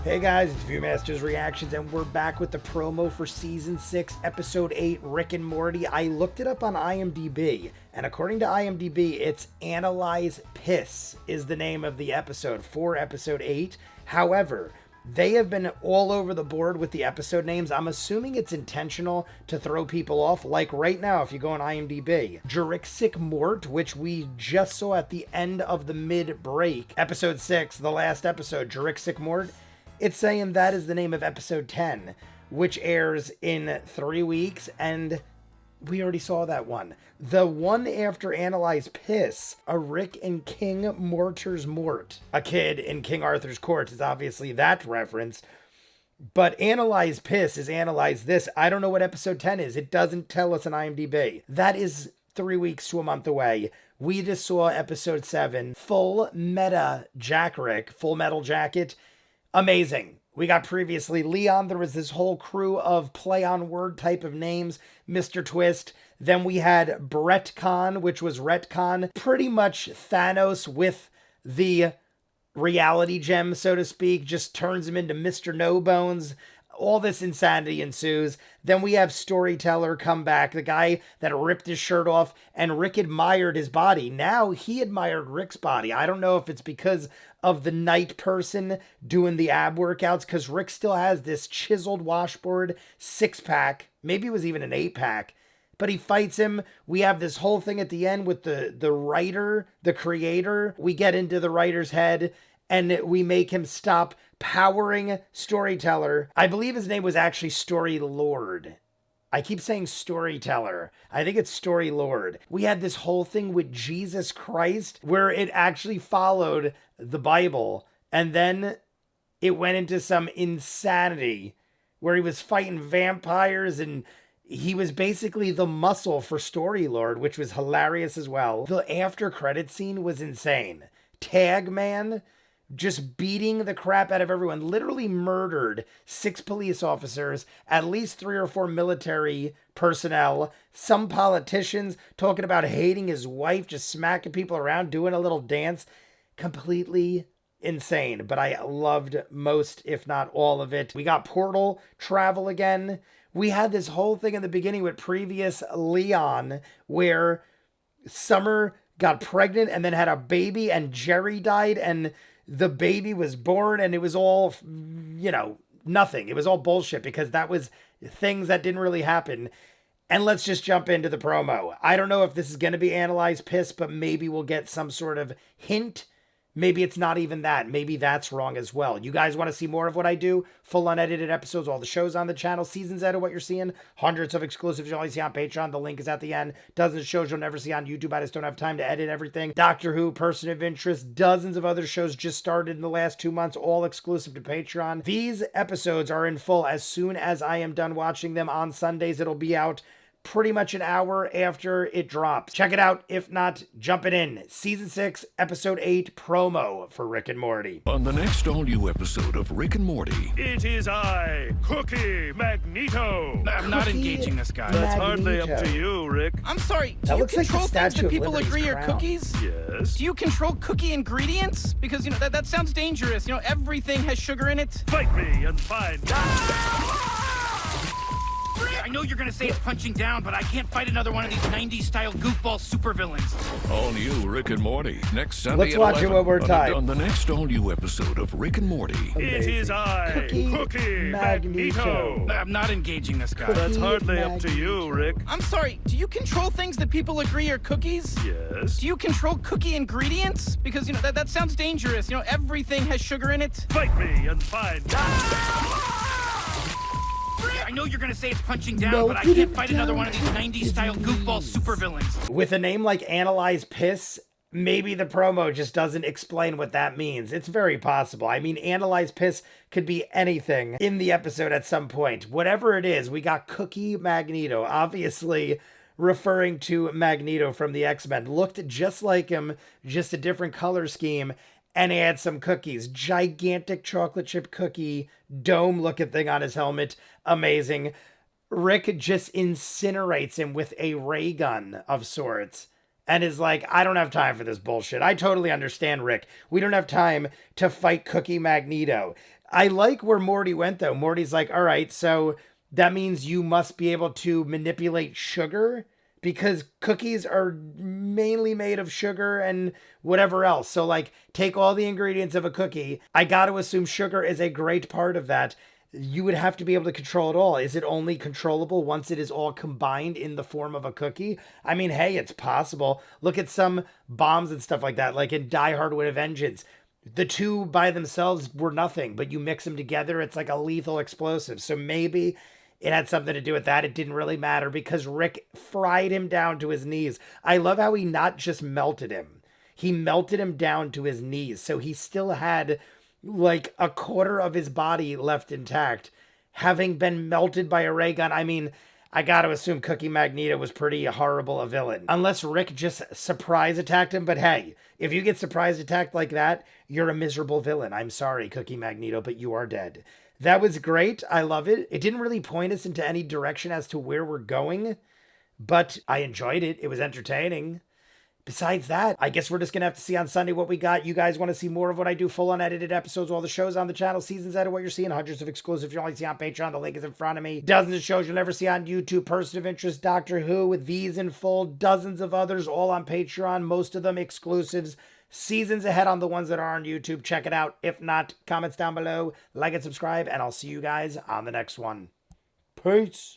Hey guys, it's ViewMasters Reactions, and we're back with the promo for Season 6, Episode 8, Rick and Morty. I looked it up on IMDb, and according to IMDb, it's Analyze Piss is the name of the episode for Episode 8. However, they have been all over the board with the episode names. I'm assuming it's intentional to throw people off. Like right now, if you go on IMDb, Jurassic Mort, which we just saw at the end of the mid-break, Episode 6, the last episode, Jurassic Mort, it's saying that is the name of episode 10, which airs in 3 weeks, and we already saw that one. The one after Analyze Piss, a Rick and King Mortar's Mort. A kid in King Arthur's court is obviously that reference, but Analyze Piss is Analyze This. I don't know what episode 10 is. It doesn't tell us on IMDb. That is 3 weeks to a month away. We just saw episode 7, Full Metal Jacket. Amazing. We got previously Leon. There was this whole crew of play on word type of names, Mr. Twist. Then we had Bretcon, which was Retcon. Pretty much Thanos with the reality gem, so to speak, just turns him into Mr. No Bones. All this insanity ensues. Then we have Storyteller come back, the guy that ripped his shirt off, and Rick admired his body. Now he admired Rick's body. I don't know if it's because of the night person doing the ab workouts, because Rick still has this chiseled washboard 6-pack. Maybe it was even an 8-pack. But he fights him. We have this whole thing at the end with the writer, the creator. We get into the writer's head, and we make him stop powering Storyteller. I believe his name was actually Story Lord. I keep saying Storyteller. I think it's Story Lord. We had this whole thing with Jesus Christ where it actually followed the Bible, and then it went into some insanity where he was fighting vampires, and he was basically the muscle for Story Lord, which was hilarious as well. The after credit scene was insane. Tag Man just beating the crap out of everyone, literally murdered 6 police officers, at least 3 or 4 military personnel, some politicians talking about hating his wife, just smacking people around, doing a little dance. Completely insane, but I loved most, if not all of it. We got portal travel again. We had this whole thing in the beginning with previous Leon where Summer got pregnant and then had a baby, and Jerry died, and the baby was born, and it was all, nothing. It was all bullshit because that was things that didn't really happen. And let's just jump into the promo. I don't know if this is going to be Analyze Piss, but maybe we'll get some sort of hint. Maybe it's not even that. Maybe that's wrong as well. You guys want to see more of what I do? Full unedited episodes, all the shows on the channel, seasons out of what you're seeing, hundreds of exclusives you'll only see on Patreon. The link is at the end. Dozens of shows you'll never see on YouTube. I just don't have time to edit everything. Doctor Who, Person of Interest, dozens of other shows just started in the last 2 months, all exclusive to Patreon. These episodes are in full as soon as I am done watching them on Sundays. It'll be out pretty much an hour after it drops. Check it out. If not, jump it in. Season 6, Episode 8, promo for Rick and Morty. On the next all-new episode of Rick and Morty. It is I, Cookie Magneto. I'm not engaging this guy. That's hardly up to you, Rick. I'm sorry, do That you looks like the control things Statue that of people Liberty's agree are crown. cookies? Yes. Do you control cookie ingredients? Because, that sounds dangerous. Everything has sugar in it. Fight me and find I know you're gonna say it's punching down, but I can't fight another one of these 90s-style goofball supervillains. All new Rick and Morty. Next Sunday Let's at watch it 11 one more time. On the next all-new episode of Rick and Morty. It is I, Cookie Magneto. I'm not engaging this guy. That's hardly up to you, Rick. I'm sorry, do you control things that people agree are cookies? Yes. Do you control cookie ingredients? Because, that sounds dangerous. Everything has sugar in it. Fight me and find I know you're gonna say it's punching down, but I can't fight another one of these 90s-style goofball supervillains. With a name like Analyze Piss, maybe the promo just doesn't explain what that means. It's very possible. I mean, Analyze Piss could be anything in the episode at some point. Whatever it is, we got Cookie Magneto, obviously referring to Magneto from the X-Men. Looked just like him, just a different color scheme. And he had some cookies. Gigantic chocolate chip cookie, dome looking thing on his helmet. Amazing. Rick just incinerates him with a ray gun of sorts. And is like, I don't have time for this bullshit. I totally understand, Rick. We don't have time to fight Cookie Magneto. I like where Morty went, though. Morty's like, all right, so that means you must be able to manipulate sugar because cookies are mainly made of sugar and whatever else. So, like, take all the ingredients of a cookie. I got to assume sugar is a great part of that. You would have to be able to control it all. Is it only controllable once it is all combined in the form of a cookie? I mean, hey, it's possible. Look at some bombs and stuff like that, like in Die Hard with a Vengeance. The two by themselves were nothing, but you mix them together, it's like a lethal explosive. So maybe it had something to do with that. It didn't really matter because Rick fried him down to his knees. I love how he not just melted him, he melted him down to his knees. So he still had like a quarter of his body left intact, having been melted by a ray gun. I mean, I gotta assume Cookie Magneto was pretty horrible a villain. Unless Rick just surprise attacked him. But hey, if you get surprise attacked like that, you're a miserable villain. I'm sorry, Cookie Magneto, but you are dead. That was great. I love it. It didn't really point us into any direction as to where we're going, but I enjoyed it. It was entertaining. Besides that, I guess we're just going to have to see on Sunday what we got. You guys want to see more of what I do, full unedited episodes, all the shows on the channel, seasons out of what you're seeing, hundreds of exclusives you only see on Patreon. The link is in front of me. Dozens of shows you'll never see on YouTube. Person of Interest, Doctor Who with these in full. Dozens of others, all on Patreon. Most of them exclusives. Seasons ahead on the ones that are on YouTube. Check it out. If not, comments down below. Like and subscribe, and I'll see you guys on the next one. Peace.